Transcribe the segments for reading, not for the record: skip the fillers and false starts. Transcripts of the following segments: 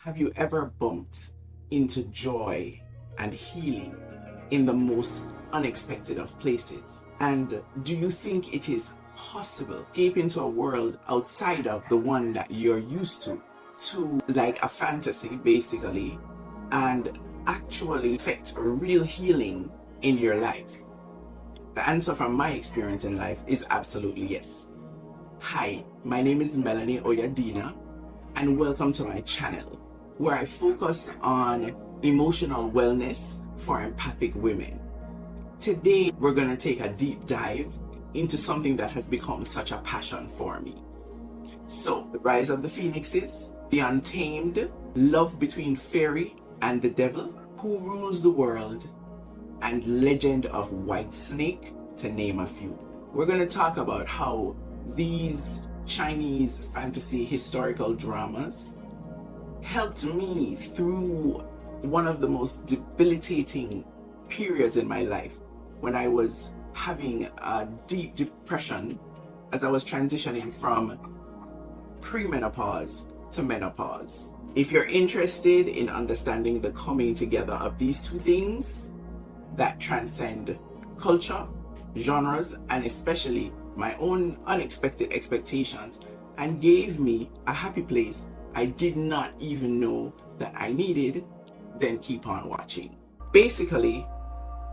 Have you ever bumped into joy and healing in the most unexpected of places? And do you think it is possible to escape into a world outside of the one that you're used to like a fantasy basically, and actually affect real healing in your life? The answer from my experience in life is absolutely yes. Hi, my name is Melanie Oyadina, and welcome to my channel, where I focus on emotional wellness for empathic women. Today, we're going to take a deep dive into something that has become such a passion for me. So, the rise of the phoenixes, the untamed, love between fairy and the devil, who rules the world, and legend of White Snake, to name a few. We're going to talk about how these Chinese fantasy historical dramas helped me through one of the most debilitating periods in my life, when I was having a deep depression as I was transitioning from pre-menopause to menopause. If you're interested in understanding the coming together of these two things that transcend culture, genres, and especially my own unexpected expectations, and gave me a happy place I did not even know that I needed, then keep on watching. Basically,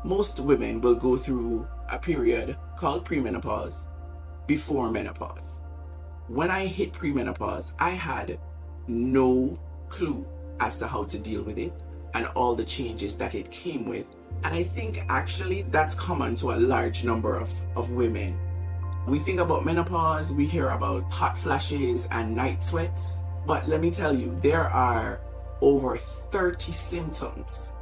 most women will go through a period called premenopause before menopause. When I hit premenopause, I had no clue as to how to deal with it and all the changes that it came with. And I think actually that's common to a large number of women. We think about menopause, we hear about hot flashes and night sweats, but let me tell you, there are over 30 symptoms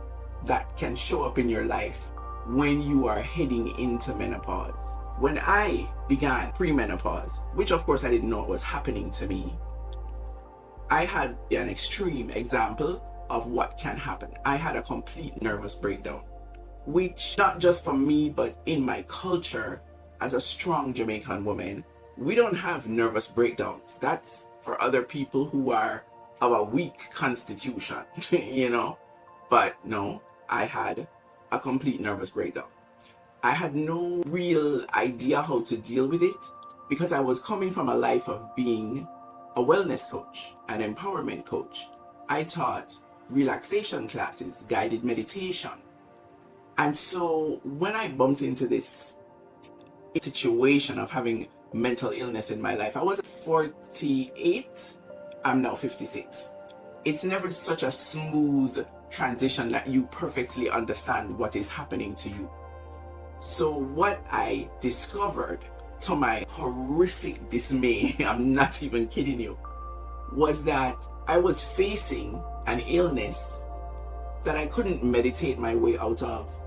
that can show up in your life when you are heading into menopause. When I began premenopause, which of course I didn't know was happening to me, I had an extreme example of what can happen. I had a complete nervous breakdown, which not just for me, but in my culture as a strong Jamaican woman, we don't have nervous breakdowns. That's for other people who are of a weak constitution, you know? But no, I had a complete nervous breakdown. I had no real idea how to deal with it because I was coming from a life of being a wellness coach, an empowerment coach. I taught relaxation classes, guided meditation. And so when I bumped into this situation of having mental illness in my life, I was 48, I'm now 56. It's never such a smooth transition that you perfectly understand what is happening to you. So what I discovered, to my horrific dismay, I'm not even kidding you, was that I was facing an illness that I couldn't meditate my way out of.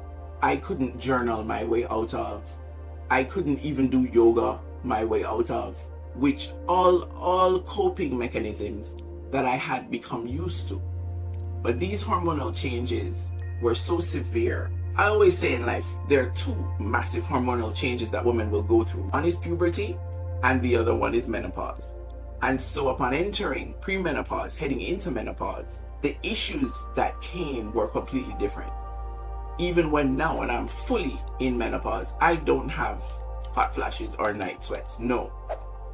I couldn't journal my way out of. I couldn't even do yoga my way out of, which all coping mechanisms that I had become used to. But these hormonal changes were so severe. I always say in life, there are two massive hormonal changes that women will go through. One is puberty and the other one is menopause. And so upon entering premenopause, heading into menopause, the issues that came were completely different. Even when I'm fully in menopause, I don't have hot flashes or night sweats. No.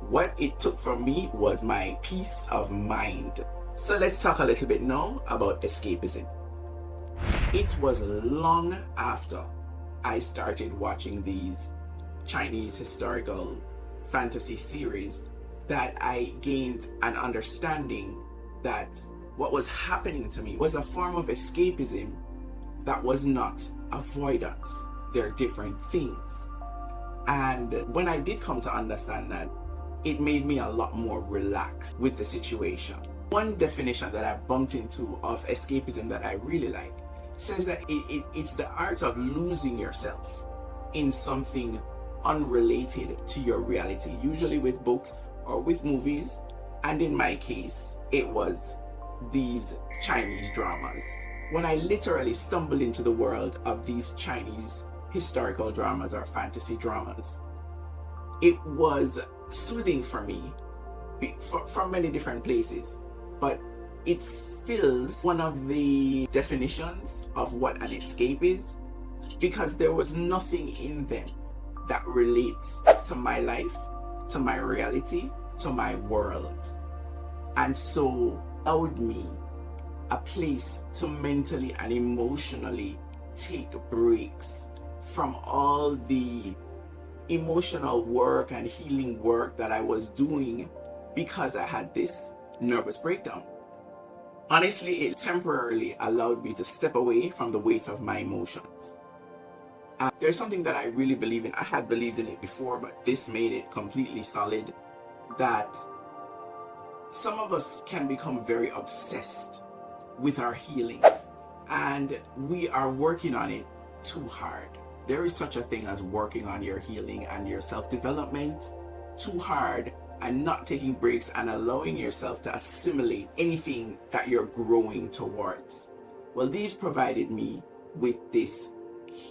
What it took from me was my peace of mind. So let's talk a little bit now about escapism. It was long after I started watching these Chinese historical fantasy series that I gained an understanding that what was happening to me was a form of escapism that was not avoidance. They're different things. And when I did come to understand that, it made me a lot more relaxed with the situation. One definition that I've bumped into of escapism that I really like says that it's the art of losing yourself in something unrelated to your reality, usually with books or with movies. And in my case, it was these Chinese dramas. When I literally stumbled into the world of these Chinese historical dramas or fantasy dramas, it was soothing for me from many different places, but it fills one of the definitions of what an escape is, because there was nothing in them that relates to my life, to my reality, to my world. And so allowed me a place to mentally and emotionally take breaks from all the emotional work and healing work that I was doing because I had this nervous breakdown. Honestly, it temporarily allowed me to step away from the weight of my emotions. There's something that I really believe in. I had believed in it before, but this made it completely solid, that some of us can become very obsessed with our healing, and we are working on it too hard. There is such a thing as working on your healing and your self-development too hard, and not taking breaks and allowing yourself to assimilate anything that you're growing towards. Well, these provided me with this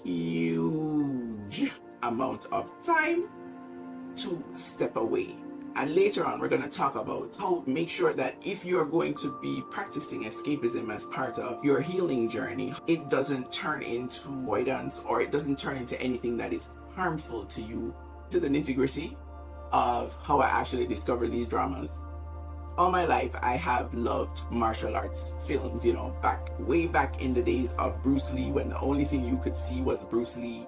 huge amount of time to step away. And later on, we're going to talk about how to make sure that if you're going to be practicing escapism as part of your healing journey, it doesn't turn into avoidance, or it doesn't turn into anything that is harmful to you. To the nitty-gritty of how I actually discovered these dramas. All my life, I have loved martial arts films, you know, way back in the days of Bruce Lee, when the only thing you could see was Bruce Lee.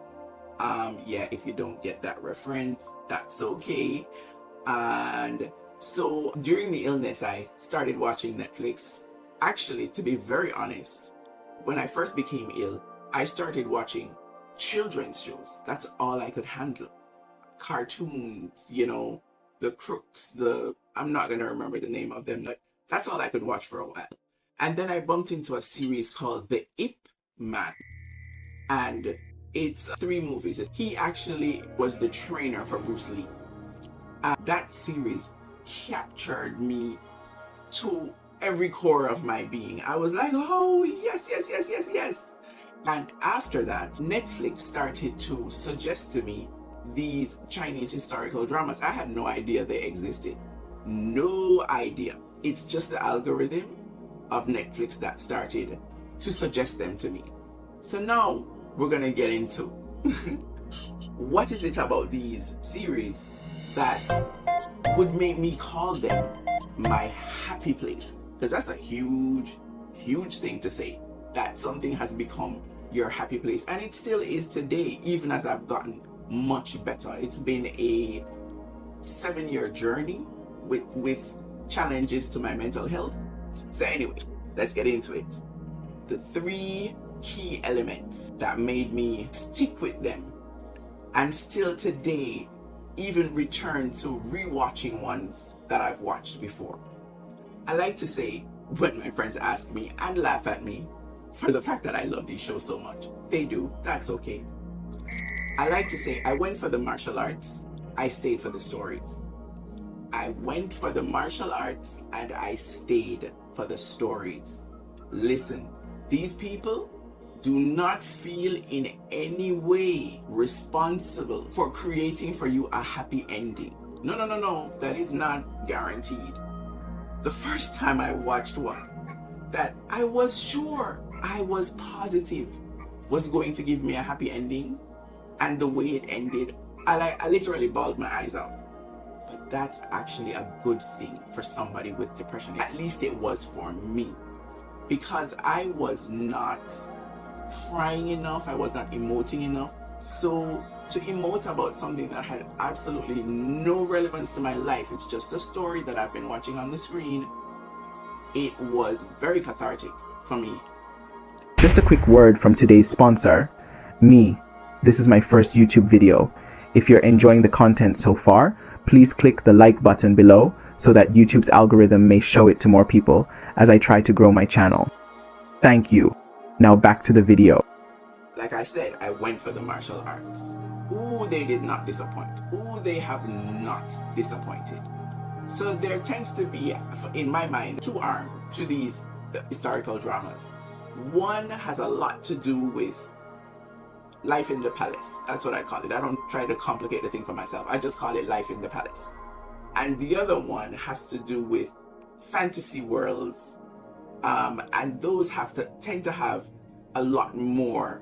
Yeah, if you don't get that reference, that's okay. And so during the illness, I started watching Netflix. Actually, to be very honest, when I first became ill, I started watching children's shows. That's all I could handle. Cartoons, you know, the crooks, I'm not going to remember the name of them, but that's all I could watch for a while. And then I bumped into a series called The Ip Man. And it's 3 movies. He actually was the trainer for Bruce Lee. That series captured me to every core of my being. I was like, oh, yes, yes, yes, yes, yes. And after that, Netflix started to suggest to me these Chinese historical dramas. I had no idea they existed. No idea. It's just the algorithm of Netflix that started to suggest them to me. So now we're going to get into what is it about these series that would make me call them my happy place? Because that's a huge, huge thing to say, that something has become your happy place. And it still is today, even as I've gotten much better. It's been a 7-year journey with challenges to my mental health. So anyway, let's get into it. The 3 key elements that made me stick with them and still today even return to rewatching ones that I've watched before. I like to say, when my friends ask me and laugh at me for the fact that I love these shows so much, they do, that's okay. I like to say, I went for the martial arts, I stayed for the stories. I went for the martial arts and I stayed for the stories. Listen, these people do not feel in any way responsible for creating for you a happy ending. No, no, no, no, that is not guaranteed. The first time I watched one that I was sure, I was positive was going to give me a happy ending, and the way it ended, I literally bawled my eyes out. But that's actually a good thing for somebody with depression. At least it was for me, because I was not crying enough, I was not emoting enough. So to emote about something that had absolutely no relevance to my life, it's just a story that I've been watching on the screen, it was very cathartic for me. Just a quick word from today's sponsor, me. This is my first YouTube video. If you're enjoying the content so far, please click the like button below so that YouTube's algorithm may show it to more people as I try to grow my channel. Thank you. Now back to the video. Like I said, I went for the martial arts. Ooh, they did not disappoint. Ooh, they have not disappointed. So there tends to be, in my mind, 2 arms to these historical dramas. One has a lot to do with life in the palace. That's what I call it. I don't try to complicate the thing for myself. I just call it life in the palace. And the other one has to do with fantasy worlds And those tend to have a lot more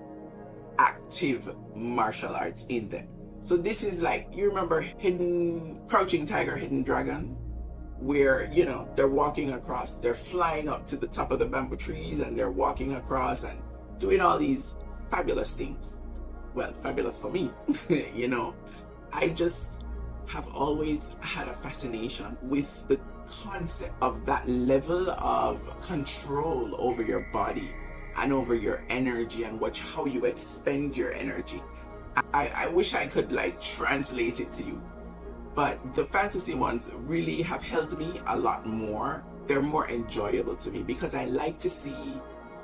active martial arts in them. So this is like, you remember Crouching Tiger, Hidden Dragon, where, you know, they're walking across, they're flying up to the top of the bamboo trees, and they're walking across and doing all these fabulous things. Well, fabulous for me. You know, I just have always had a fascination with the concept of that level of control over your body and over your energy, and how you expend your energy. I wish I could like translate it to you, but the fantasy ones really have helped me a lot more. They're more enjoyable to me because I like to see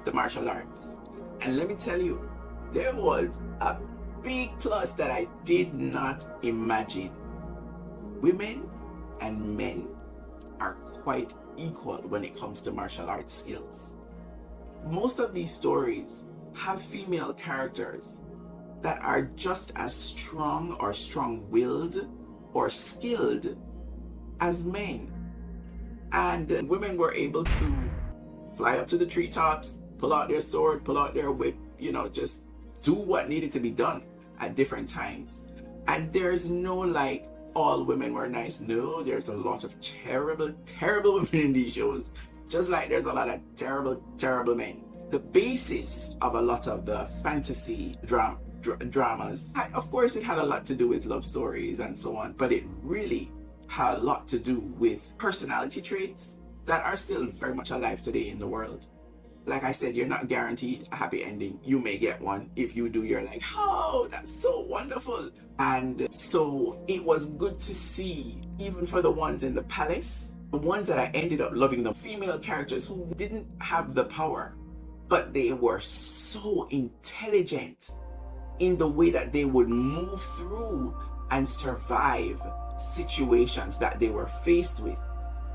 the martial arts. And let me tell you, there was a big plus that I did not imagine. Women and men are quite equal when it comes to martial arts skills. Most of these stories have female characters that are just as strong or strong-willed or skilled as men. And women were able to fly up to the treetops, pull out their sword, pull out their whip, you know, just do what needed to be done at different times. And there's no like, all women were nice. No, there's a lot of terrible women in these shows, just like there's a lot of terrible men. The basis of a lot of the fantasy dramas, of course, it had a lot to do with love stories and so on, but it really had a lot to do with personality traits that are still very much alive today in the world. Like I said, you're not guaranteed a happy ending. You may get one. If you do, you're like, oh, that's so wonderful. And so it was good to see, even for the ones in the palace, the ones that I ended up loving, the female characters who didn't have the power, but they were so intelligent in the way that they would move through and survive situations that they were faced with.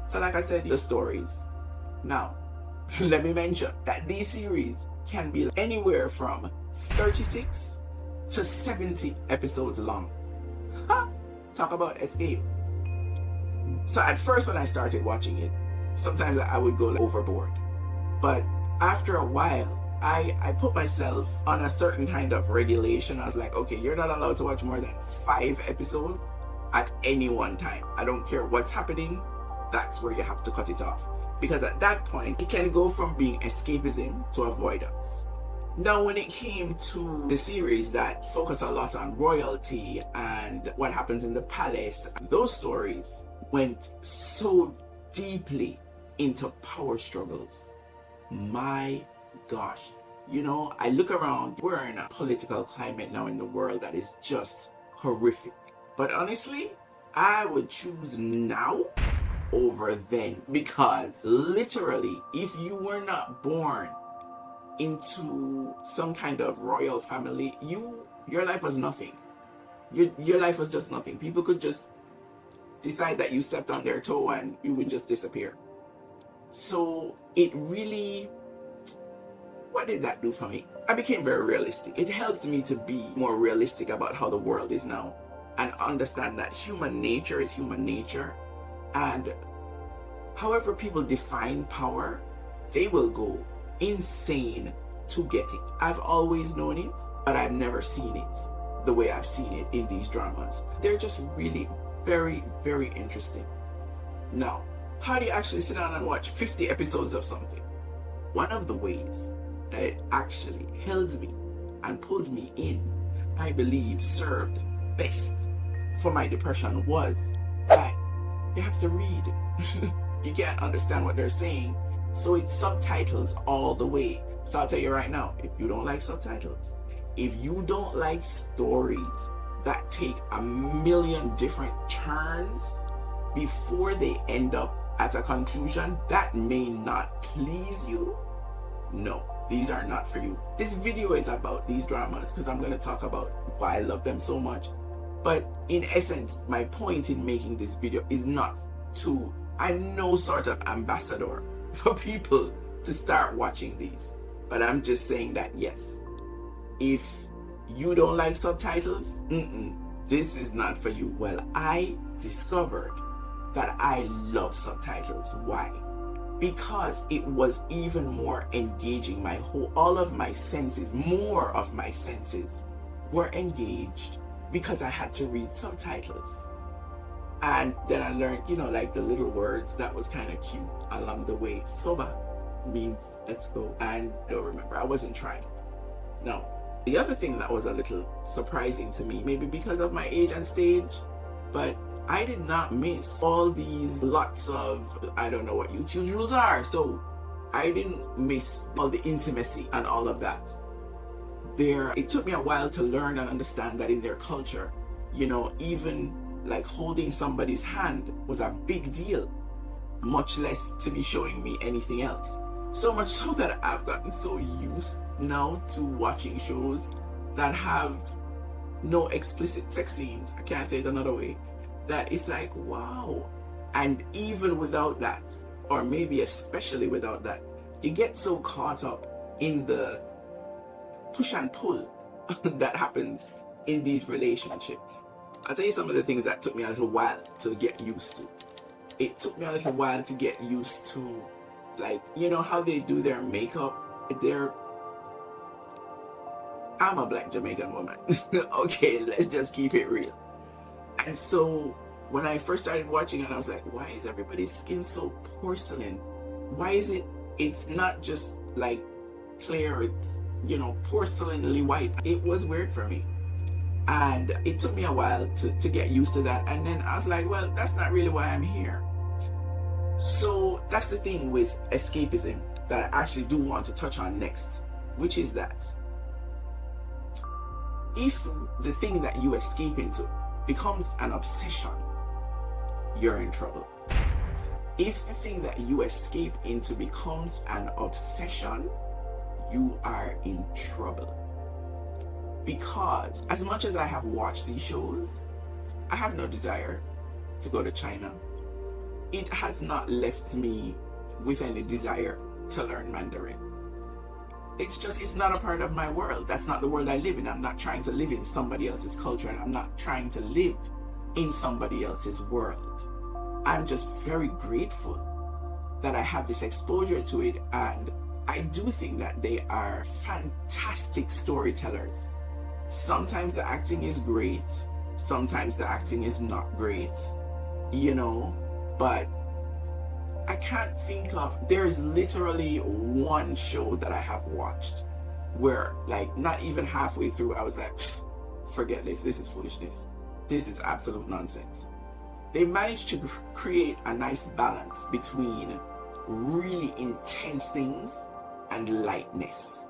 So like I said, the stories. Now, let me mention that these series can be anywhere from 36 to 70 episodes long. Ha! Talk about escape. So at first when I started watching it, sometimes I would go overboard. But after a while, I put myself on a certain kind of regulation. I was like, okay, you're not allowed to watch more than 5 episodes at any one time. I don't care what's happening, that's where you have to cut it off. Because at that point, it can go from being escapism to avoidance. Now, when it came to the series that focus a lot on royalty and what happens in the palace, those stories went so deeply into power struggles. My gosh. You know, I look around, we're in a political climate now in the world that is just horrific. But honestly, I would choose now over then, because literally, if you were not born into some kind of royal family, your life was nothing. Your life was just nothing. People could just decide that you stepped on their toe and you would just disappear. So it really, what did that do for me? I became very realistic. It helped me to be more realistic about how the world is now and understand that human nature is human nature. And however people define power, they will go insane to get it. I've always known it, but I've never seen it the way I've seen it in these dramas. They're just really very, very interesting. Now, how do you actually sit down and watch 50 episodes of something? One of the ways that it actually held me and pulled me in, I believe served best for my depression, was that you have to read. You can't understand what they're saying, so it's subtitles all the way. So I'll tell you right now, if you don't like subtitles, if you don't like stories that take a million different turns before they end up at a conclusion that may not please you, no, these are not for you. This video is about these dramas because I'm going to talk about why I love them so much. But in essence, my point in making this video is not to, I'm no sort of ambassador for people to start watching these. But I'm just saying that yes, if you don't like subtitles, this is not for you. Well, I discovered that I love subtitles. Why? because it was even more engaging. All of my senses, more of my senses were engaged because I had to read subtitles. And then I learned, like the little words that was kind of cute along the way. Soba means let's go. And I don't remember, I wasn't trying. No. The other thing that was a little surprising to me, maybe because of my age and stage, but I did not miss all these lots of, I don't know what YouTube rules are, so I didn't miss all the intimacy and all of that. It took me a while to learn and understand that in their culture, even like holding somebody's hand was a big deal, much less to be showing me anything else. So much so that I've gotten so used now to watching shows that have no explicit sex scenes, I can't say it another way, that it's like, wow. And even without that, or maybe especially without that, you get so caught up in the push and pull that happens in these relationships. I'll tell you some of the things that took me a little while to get used to. It took me a little while to get used to, like, how they do their makeup. I'm a black Jamaican woman. Okay, let's just keep it real. And so when I first started watching it, I was like, why is everybody's skin so porcelain? Why is it's not just like clear, it's, porcelainly white. It was weird for me. And it took me a while to get used to that. And then I was like, well, that's not really why I'm here. So that's the thing with escapism that I actually do want to touch on next, which is that if the thing that you escape into becomes an obsession, you're in trouble. If the thing that you escape into becomes an obsession, you are in trouble. Because as much as I have watched these shows, I have no desire to go to China. It has not left me with any desire to learn Mandarin. It's not a part of my world. That's not the world I live in. I'm not trying to live in somebody else's culture, and I'm not trying to live in somebody else's world. I'm just very grateful that I have this exposure to it, and I do think that they are fantastic storytellers. Sometimes the acting is great, sometimes the acting is not great, but I can't think of, there's literally one show that I have watched where, like, not even halfway through, I was like, forget this is foolishness. This is absolute nonsense. They managed to create a nice balance between really intense things and lightness.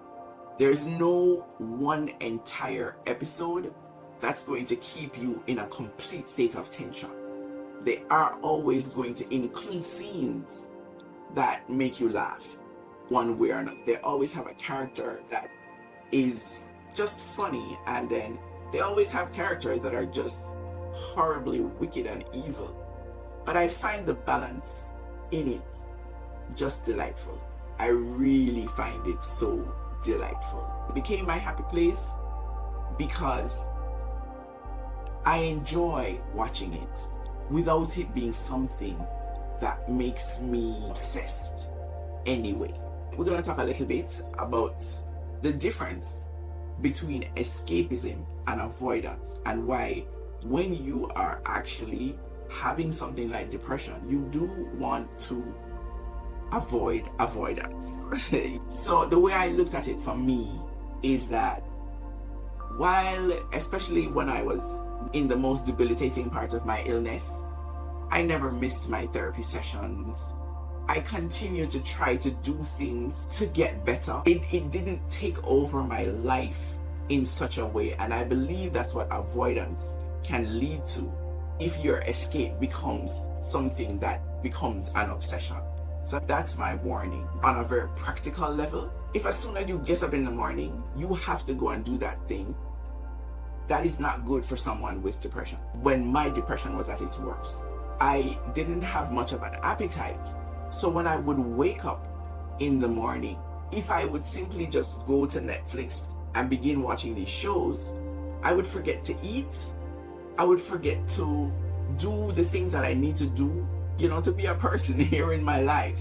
There's no one entire episode that's going to keep you in a complete state of tension. They are always going to include scenes that make you laugh one way or another. They always have a character that is just funny, and then they always have characters that are just horribly wicked and evil. But I find the balance in it just delightful. I really find it so delightful. It became my happy place because I enjoy watching it without it being something that makes me obsessed anyway. We're going to talk a little bit about the difference between escapism and avoidance, and why when you are actually having something like depression, you do want to avoid avoidance. So the way I looked at it for me is that while, especially when I was in the most debilitating part of my illness, I never missed my therapy sessions. I continued to try to do things to get better. It didn't take over my life in such a way, and I believe that's what avoidance can lead to if your escape becomes something that becomes an obsession. So that's my warning. On a very practical level, if as soon as you get up in the morning, you have to go and do that thing, that is not good for someone with depression. When my depression was at its worst, I didn't have much of an appetite. So when I would wake up in the morning, if I would simply just go to Netflix and begin watching these shows, I would forget to eat. I would forget to do the things that I need to do, to be a person here in my life.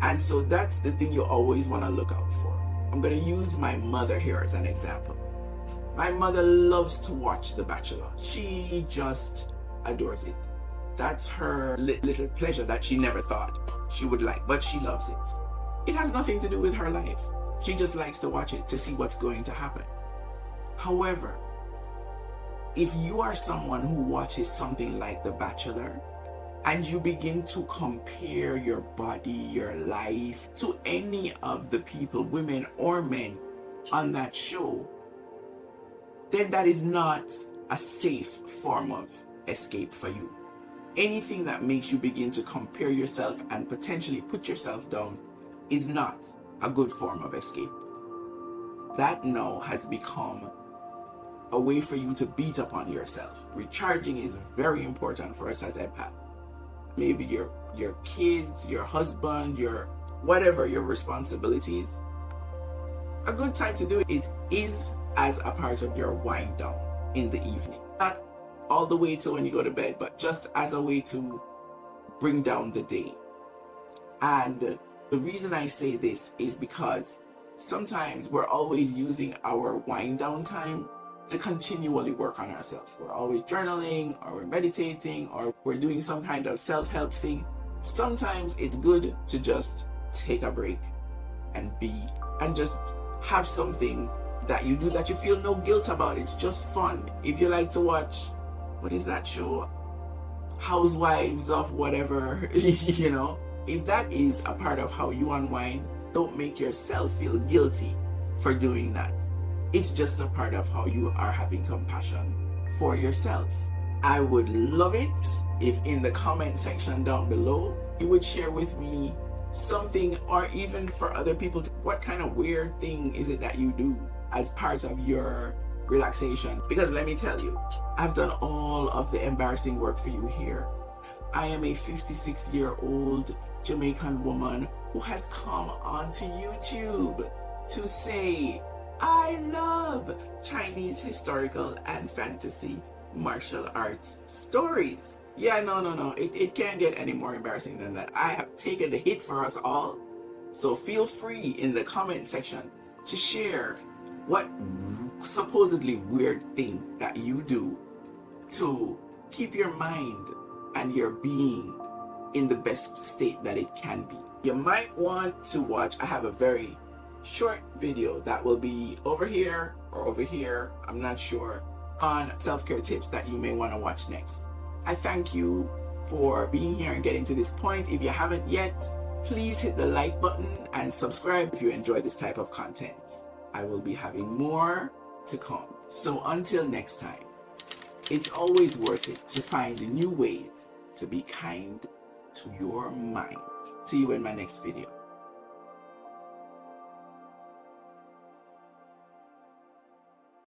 And so that's the thing you always want to look out for. I'm going to use my mother here as an example. My mother loves to watch The Bachelor. She just adores it. That's her little pleasure that she never thought she would like, but she loves it. It has nothing to do with her life. She just likes to watch it to see what's going to happen. However, if you are someone who watches something like The Bachelor and you begin to compare your body, your life to any of the people, women or men, on that show, then that is not a safe form of escape for you. Anything that makes you begin to compare yourself and potentially put yourself down is not a good form of escape. That now has become a way for you to beat upon yourself. Recharging is very important for us as empaths. Maybe your kids, your husband, your whatever your responsibilities. A good time to do it is as a part of your wind down in the evening. Not all the way till when you go to bed, but just as a way to bring down the day. And the reason I say this is because sometimes we're always using our wind down time to continually work on ourselves. We're always journaling, or we're meditating, or we're doing some kind of self-help thing. Sometimes it's good to just take a break and just have something that you do that you feel no guilt about. It's just fun. If you like to watch, what is that show? Housewives of whatever, you know, if that is a part of how you unwind, don't make yourself feel guilty for doing that. It's just a part of how you are having compassion for yourself. I would love it if in the comment section down below, you would share with me something, or even for other people, what kind of weird thing is it that you do as part of your relaxation? Because let me tell you, I've done all of the embarrassing work for you here. I am a 56-year-old Jamaican woman who has come onto YouTube to say, I love Chinese historical and fantasy martial arts stories. Yeah, no. It can't get any more embarrassing than that. I have taken the hit for us all. So feel free in the comment section to share what supposedly weird thing that you do to keep your mind and your being in the best state that it can be. You might want to watch, I have a very short video that will be over here or over here, I'm not sure, on self-care tips that you may want to watch next. I thank you for being here and getting to this point. If you haven't yet, please hit the like button and subscribe if you enjoy this type of content. I will be having more to come. So until next time, it's always worth it to find new ways to be kind to your mind. See you in my next video.